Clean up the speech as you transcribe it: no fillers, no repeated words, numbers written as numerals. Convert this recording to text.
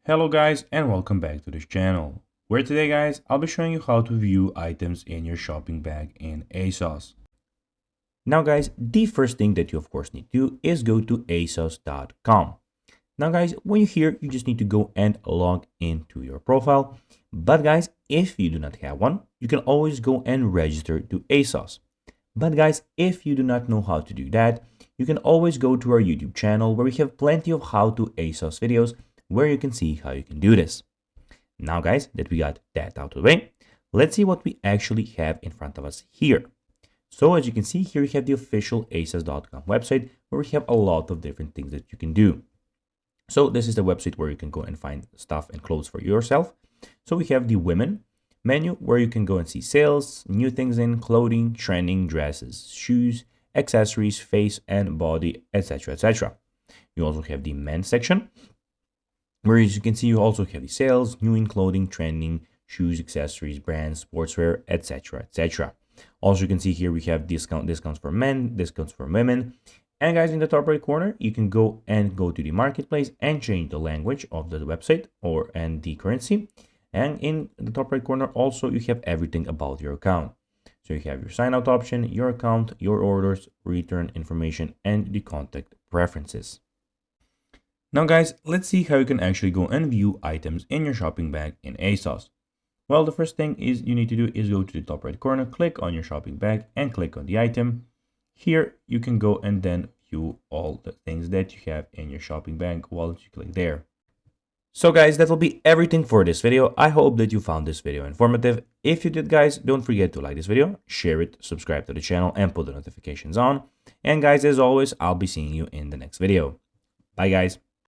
Hello guys and welcome back to this channel, where today guys I'll be showing you how to view items in your shopping bag in ASOS. Now guys, the first thing that you of course need to do is go to asos.com. Now guys, when you're here, you just need to go and log into your profile. But guys, if you do not have one, you can always go and register to ASOS. But guys, if you do not know how to do that, you can always go to our YouTube channel where we have plenty of how to ASOS videos where you can see how you can do this. Now guys, that we got that out of the way, let's see what we actually have in front of us here. So as you can see here, we have the official asos.com website where we have a lot of different things that you can do. So this is the website where you can go and find stuff and clothes for yourself. So we have the women menu where you can go and see sales, new things in clothing, trending, dresses, shoes, accessories, face and body, etc, etc. You also have the men's section where, as you can see, you also have the sales, new in clothing, trending, shoes, accessories, brands, sportswear, etc, etc. Also, you can see here we have discounts for men, discounts for women. And guys, in the top right corner, you can go to the marketplace and change the language of the website and the currency. And in the top right corner, also you have everything about your account. So you have your sign out option, your account, your orders, return information, and the contact preferences. Now guys, let's see how you can actually go and view items in your shopping bag in ASOS. Well, the first thing you need to do is go to the top right corner, click on your shopping bag and click on the item. Here you can go and then view all the things that you have in your shopping bag while you click there. So guys, that will be everything for this video. I hope that you found this video informative. If you did guys, don't forget to like this video, share it, subscribe to the channel and put the notifications on. And guys, as always, I'll be seeing you in the next video. Bye guys.